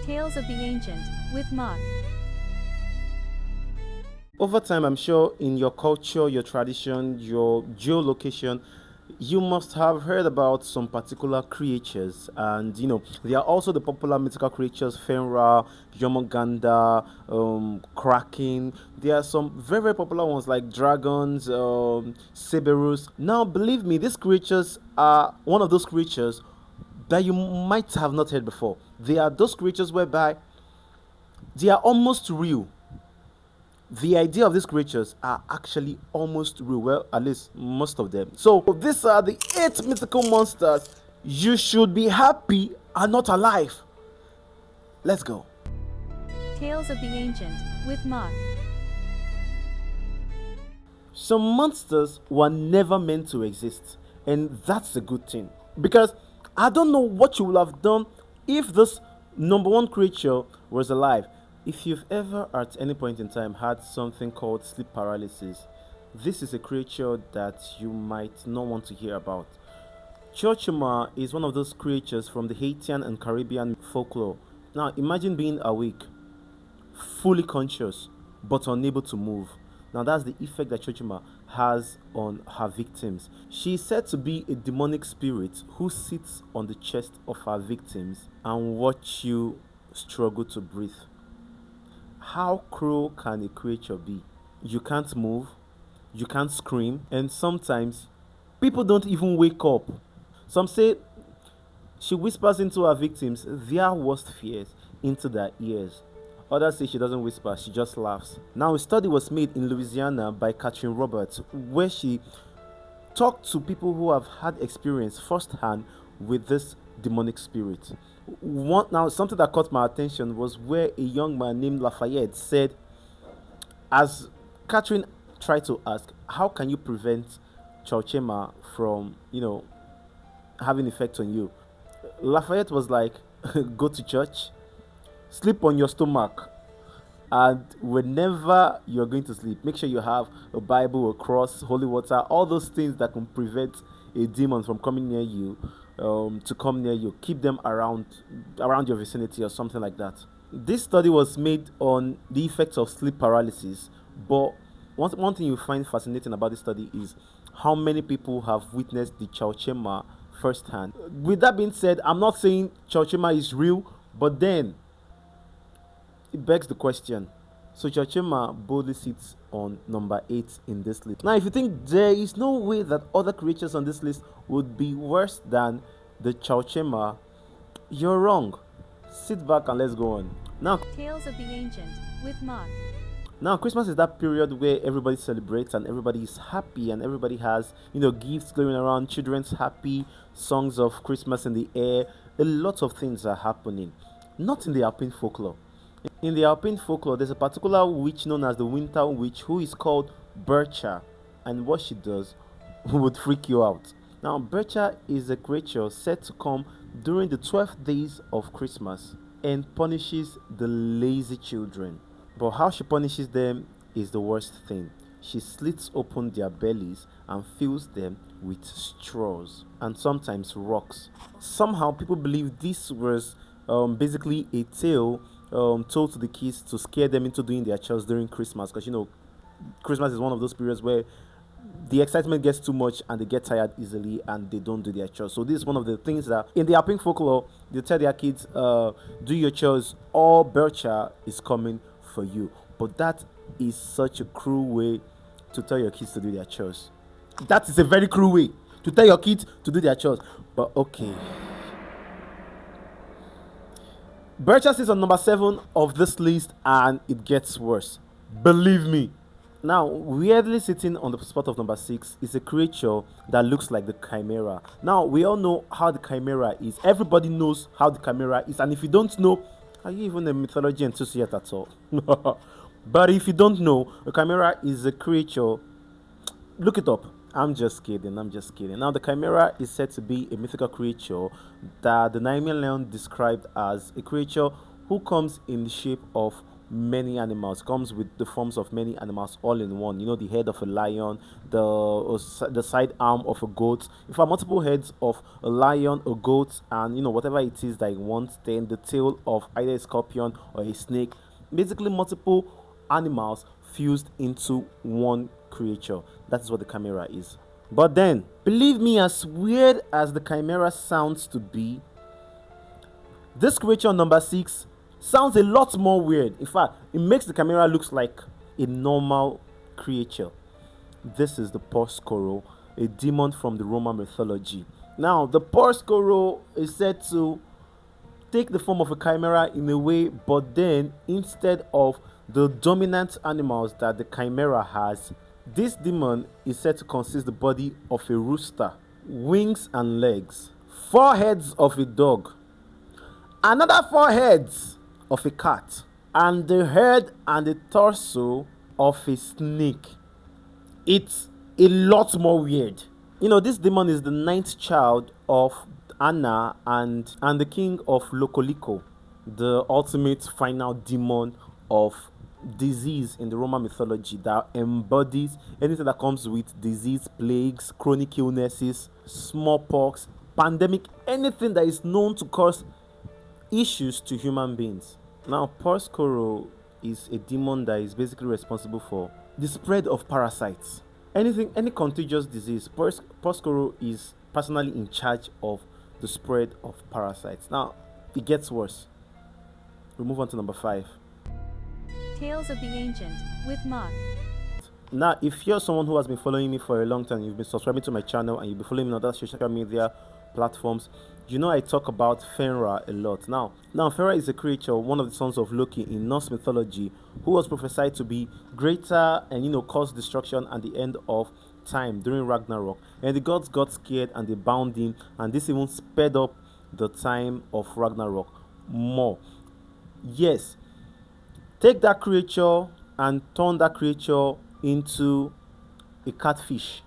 Tales of the Ancient with Mark. Over time, I'm sure in your culture, your tradition, your geolocation, you must have heard about some particular creatures, and they are also the popular mythical creatures: Fenra, Yomoganda, Kraken. There are some very very popular ones like dragons, Cerberus. Now, believe me, these creatures are one of those creatures that you might have not heard before. They are those creatures whereby they are almost real. The idea of these creatures are actually almost real. Well, at least most of them. So these are the 8 mythical monsters you should be happy are not alive. Let's go. Tales of the Ancient with Mark. Some monsters were never meant to exist, and that's a good thing, because I don't know what you would have done if this number one creature was alive. If you've ever at any point in time had something called sleep paralysis, this is a creature that you might not want to hear about. Cauchemar is one of those creatures from the Haitian and Caribbean folklore. Now imagine being awake, fully conscious, but unable to move. Now that's the effect that Cauchemar has on her victims. She is said to be a demonic spirit who sits on the chest of her victims and watch you struggle to breathe. How cruel can a creature be? You can't move, you can't scream, and sometimes people don't even wake up. Some say she whispers into her victims their worst fears into their ears. Others say she doesn't whisper, she just laughs. Now, a study was made in Louisiana by Catherine Roberts, where she talked to people who have had experience firsthand with this demonic spirit. Now, something that caught my attention was where a young man named Lafayette said, as Catherine tried to ask, how can you prevent Cauchemar from, having effect on you? Lafayette was like, go to church, sleep on your stomach, and whenever you're going to sleep, make sure you have a Bible, a cross, holy water, all those things that can prevent a demon from coming near you. To come near you, keep them around your vicinity or something like that. This study was made on the effects of sleep paralysis, but one thing you find fascinating about this study is how many people have witnessed the Cauchemar firsthand. With that being said, I'm not saying Cauchemar is real, but then it begs the question. So Cauchemar boldly sits on number 8 in this list. Now, if you think there is no way that other creatures on this list would be worse than the Cauchemar, you're wrong. Sit back and let's go on. Now, Tales of the Ancient with Mark. Now, Christmas is that period where everybody celebrates and everybody is happy and everybody has, gifts going around, children's happy, songs of Christmas in the air. A lot of things are happening. Not in the Alpine folklore. In the Alpine folklore, there's a particular witch known as the Winter Witch who is called Berchta, and what she does would freak you out. Now, Berchta is a creature said to come during the 12th days of Christmas and punishes the lazy children. But how she punishes them is the worst thing. She slits open their bellies and fills them with straws and sometimes rocks. Somehow, people believe this was basically a tale told to the kids to scare them into doing their chores during Christmas, because Christmas is one of those periods where the excitement gets too much and they get tired easily and they don't do their chores. So this is one of the things that in the Alpine folklore they tell their kids, do your chores or Berchta is coming for you. But that is such a cruel way to tell your kids to do their chores. That is a very cruel way to tell your kids to do their chores. But okay. Berchta sits on number 7 of this list, and it gets worse. Believe me. Now, weirdly sitting on the spot of number 6 is a creature that looks like the Chimera. Now, we all know how the Chimera is. Everybody knows how the Chimera is. And if you don't know, are you even a mythology enthusiast at all? But if you don't know, a Chimera is a creature. Look it up. I'm just kidding. Now, the Chimera is said to be a mythical creature that the Nighe described as a creature who comes in the shape of many animals, comes with the forms of many animals all in one. The head of a lion, the side arm of a goat. If I multiple heads of a lion, a goat, and whatever it is that you want, then the tail of either a scorpion or a snake. Basically, multiple animals fused into one creature. That is what the chimera is. But then, believe me, as weird as the chimera sounds to be, this creature number 6 sounds a lot more weird. In fact, it makes the chimera look like a normal creature. This is the Poreskoro, a demon from the Roman mythology. Now, the Poreskoro is said to take the form of a chimera in a way, but then instead of the dominant animals that the chimera has, this demon is said to consist the body of a rooster, wings and legs, 4 heads of a dog, another 4 heads of a cat, and the head and the torso of a snake. It's a lot more weird. This demon is the 9th child of Anna and the king of Lokoliko, the ultimate final demon of disease in the Roman mythology that embodies anything that comes with disease, plagues, chronic illnesses, smallpox, pandemic, anything that is known to cause issues to human beings. Now, Poreskoro is a demon that is basically responsible for the spread of parasites. Any contagious disease, Poreskoro is personally in charge of the spread of parasites. Now, it gets worse. We move on to number 5. Tales of the Ancient with Mark. Now, if you're someone who has been following me for a long time, you've been subscribing to my channel, and you've been following me on other social media platforms, I talk about Fenrir a lot. Now Fenrir is a creature, one of the sons of Loki in Norse mythology, who was prophesied to be greater and cause destruction at the end of time during Ragnarok. And the gods got scared and they bound him, and this even sped up the time of Ragnarok more. Yes, take that creature and turn that creature into a catfish.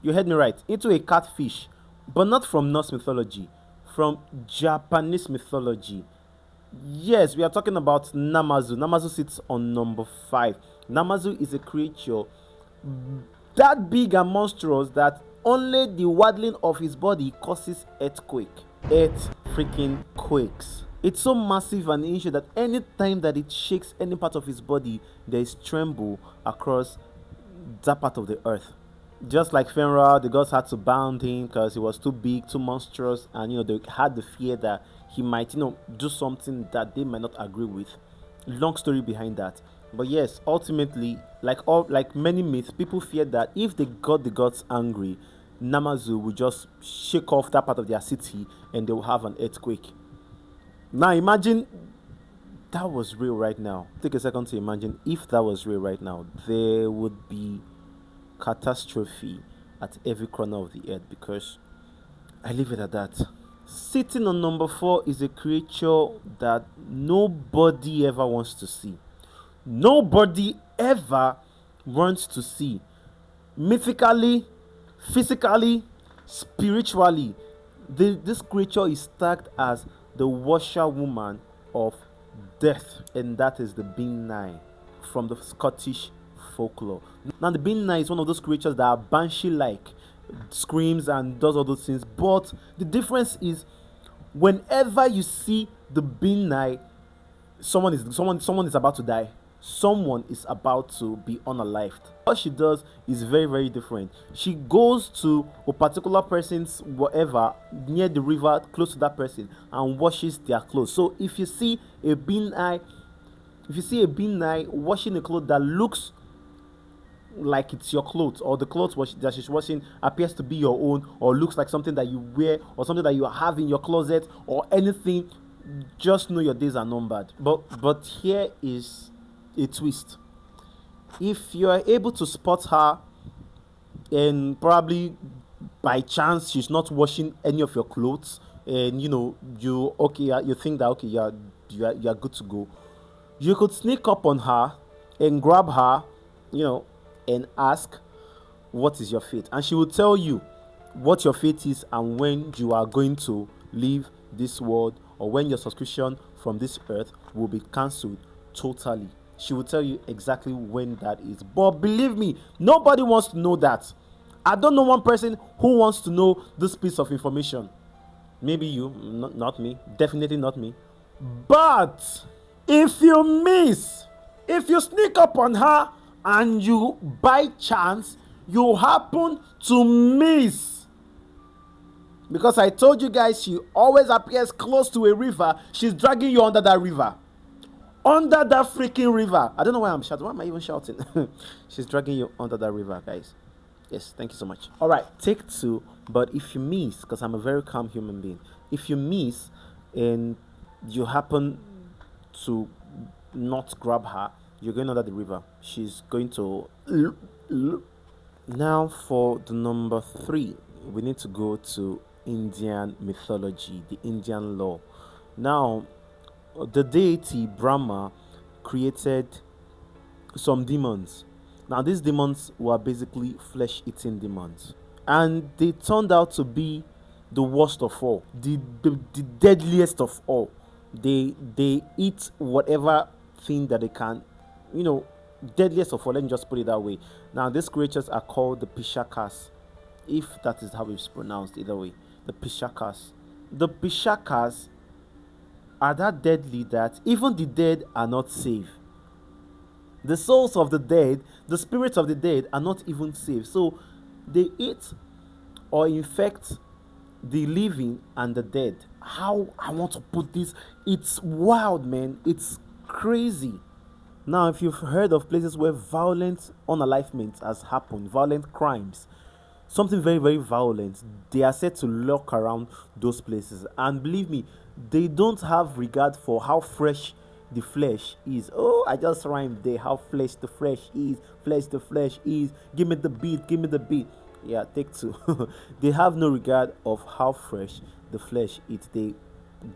You heard me right, into a catfish, but not from Norse mythology, from Japanese mythology. Yes, we are talking about Namazu. Namazu sits on number 5. Namazu is a creature that big and monstrous that only the waddling of his body causes earthquake. Earth freaking quakes. It's so massive and ancient that any time that it shakes any part of his body, there is tremble across that part of the earth. Just like Fenrir, the gods had to bound him because he was too big, too monstrous, and they had the fear that he might do something that they might not agree with. Long story behind that. But yes, ultimately, like many myths, people fear that if they got the gods angry, Namazu will just shake off that part of their city and they will have an earthquake. Now imagine that was real right now. Take a second to imagine if that was real right now. There would be catastrophe at every corner of the earth, because I leave it at that. Sitting on number 4 is a creature that nobody ever wants to see. Nobody ever wants to see. Mythically, physically, spiritually, this creature is tagged as the washerwoman of death, and that is the Nighe from the Scottish folklore. Now, the Nighe is one of those creatures that are banshee-like, screams and does all those things. But the difference is, whenever you see the Nighe, someone is about to die. Someone is about to be unalived. What she does is very, very different. She goes to a particular person's whatever near the river, close to that person, and washes their clothes. So if you see a Nighe washing a cloth that looks like it's your clothes, or the clothes that she's washing appears to be your own, or looks like something that you wear, or something that you have in your closet, or anything, just know your days are numbered. But here is a twist. If you are able to spot her, and probably by chance she's not washing any of your clothes, and you think that you're good to go, you could sneak up on her and grab her, and ask, what is your fate? And she will tell you what your fate is and when you are going to leave this world, or when your subscription from this earth will be cancelled totally. She will tell you exactly when that is. But believe me, nobody wants to know that. I don't know one person who wants to know this piece of information. Maybe you, not me, definitely not me. But if you miss, if you sneak up on her and you by chance you happen to miss, because I told you guys she always appears close to a river, she's dragging you under that river. Under that freaking river. I don't know why I'm shouting. Why am I even shouting? She's dragging you under that river, guys. Yes, thank you so much. All right, take two. But if you miss, because I'm a very calm human being, if you miss and you happen to not grab her, you're going under the river. She's going to. Now, for the number three, we need to go to Indian mythology, the Indian law. Now, the deity Brahma created some demons. Now, these demons were basically flesh-eating demons, and they turned out to be the worst of all, the deadliest of all. They eat whatever thing that they can, deadliest of all. Let me just put it that way. Now, these creatures are called the Pishachas, if that is how it's pronounced. Either way, the Pishachas. The Pishachas are that deadly that even the dead are not safe. The souls of the dead, the spirits of the dead are not even safe. So they eat or infect the living and the dead. How I want to put this, it's wild, man. It's crazy. Now, if you've heard of places where violent unalivement has happened, violent crimes, something very, very violent, they are said to lurk around those places. And believe me, they don't have regard for how fresh the flesh is. Oh, I just rhymed there. How flesh the flesh is. Flesh the flesh is. Give me the beat. Give me the beat. Yeah, take two. They have no regard of how fresh the flesh is. They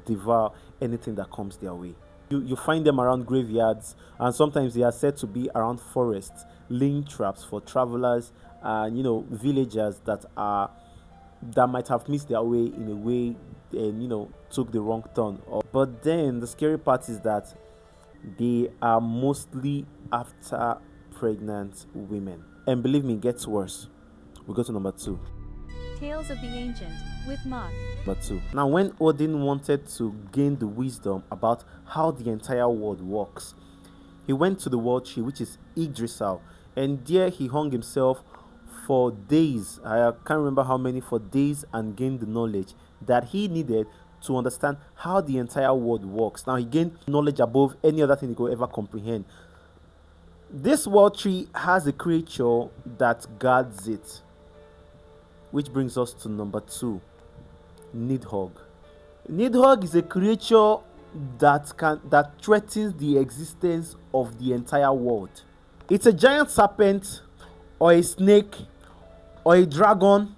devour anything that comes their way. You find them around graveyards, and sometimes they are said to be around forests, laying traps for travelers and villagers that might have missed their way in a way and took the wrong turn. But then the scary part is that they are mostly after pregnant women, and believe me, it gets worse. We go to number two. Tales of the Ancient, with Mach. Number two. Now, when Odin wanted to gain the wisdom about how the entire world works, he went to the world tree, which is Yggdrasil, and there he hung himself for days. I can't remember how many, for days, and gained the knowledge that he needed to understand how the entire world works. Now, he gained knowledge above any other thing he could ever comprehend. This world tree has a creature that guards it, which brings us to number two, Nidhogg. Nidhogg is a creature that threatens the existence of the entire world. It's a giant serpent or a snake or a dragon,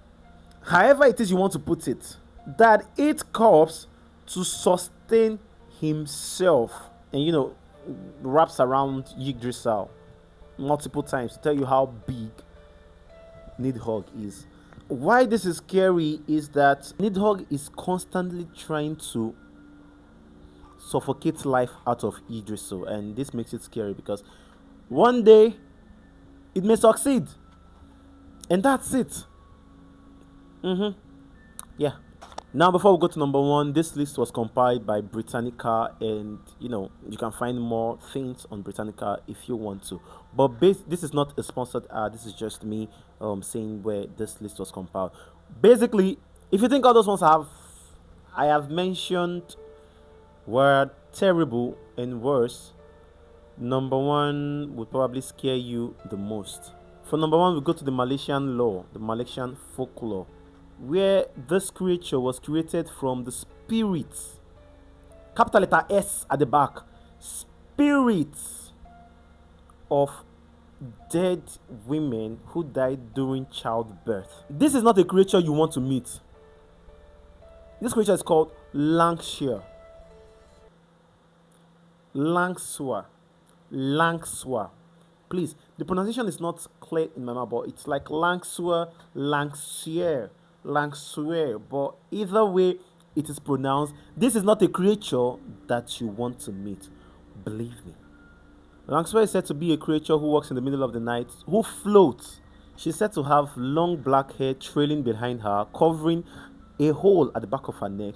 however it is you want to put it, that eats corpse to sustain himself, and wraps around Yggdrasil multiple times to tell you how big Nidhogg is. Why this is scary is that Nidhogg is constantly trying to suffocate life out of Yggdrasil, and this makes it scary because one day it may succeed, and that's it. Yeah. Now, before we go to number one, this list was compiled by Britannica, and you can find more things on Britannica if you want to. But this is not a sponsored ad. This is just me saying where this list was compiled. Basically, if you think all those ones I have mentioned were terrible and worse, number one would probably scare you the most. For number one, we go to the Malaysian law, the Malaysian folklore, where this creature was created from the spirits, capital letter S at the back, spirits of dead women who died during childbirth. This is not a creature you want to meet. This creature is called Langsuir. Langsuir. Please, the pronunciation is not clear in my mouth, but it's like Langsuir, Langsuir, but either way it is pronounced, this is not a creature that you want to meet. Believe me. Langsuir is said to be a creature who walks in the middle of the night, who floats. She's said to have long black hair trailing behind her, covering a hole at the back of her neck,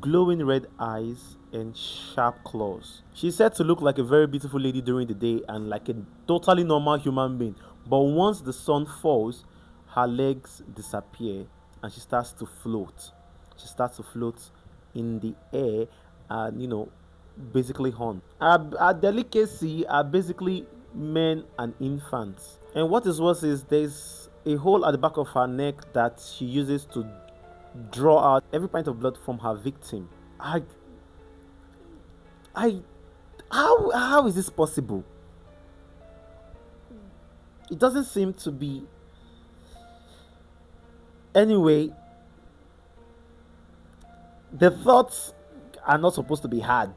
glowing red eyes, and sharp claws. She's said to look like a very beautiful lady during the day and like a totally normal human being. But once the sun falls, her legs disappear and she starts to float. She starts to float in the air and, basically horn. Our delicacy are basically men and infants. And what is worse is there's a hole at the back of her neck that she uses to draw out every pint of blood from her victim. How is this possible? It doesn't seem to be. Anyway, the thoughts are not supposed to be had.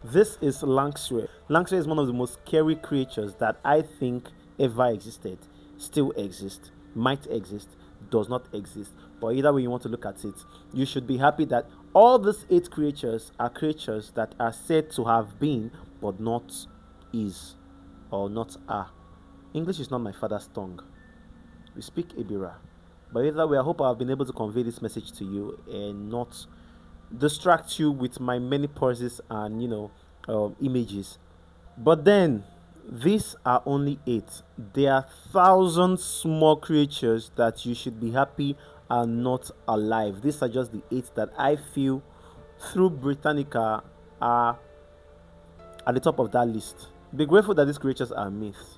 This is Langsuir. Langsuir is one of the most scary creatures that I think ever existed, still exists, might exist, does not exist. But either way you want to look at it, you should be happy that all these 8 creatures are creatures that are said to have been, but not is, or not are. English is not my father's tongue. We speak Ibira. But either way, I hope I've been able to convey this message to you and not distract you with my many pauses and images. But then these are only 8. There are thousands small creatures that you should be happy are not alive. These are just the 8 that I feel through Britannica are at the top of that list. Be grateful that these creatures are myths,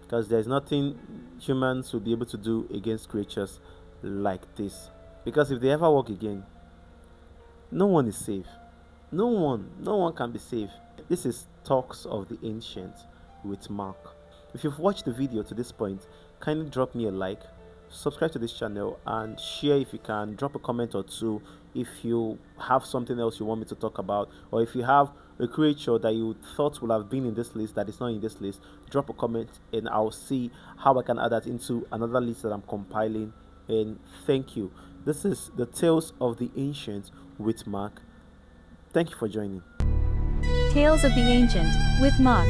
because there's nothing humans will be able to do against creatures like this. Because if they ever walk again, no one is safe. No one can be safe. This is Talks of the Ancient with Mark. If you've watched the video to this point, kindly drop me a like, subscribe to this channel, and share if you can. Drop a comment or two if you have something else you want me to talk about, or if you have a creature that you thought would have been in this list that is not in this list. Drop a comment and I'll see how I can add that into another list that I'm compiling. And thank you. This is the Tales of the Ancient with Mark. Thank you for joining. Tales of the Ancient with Mark.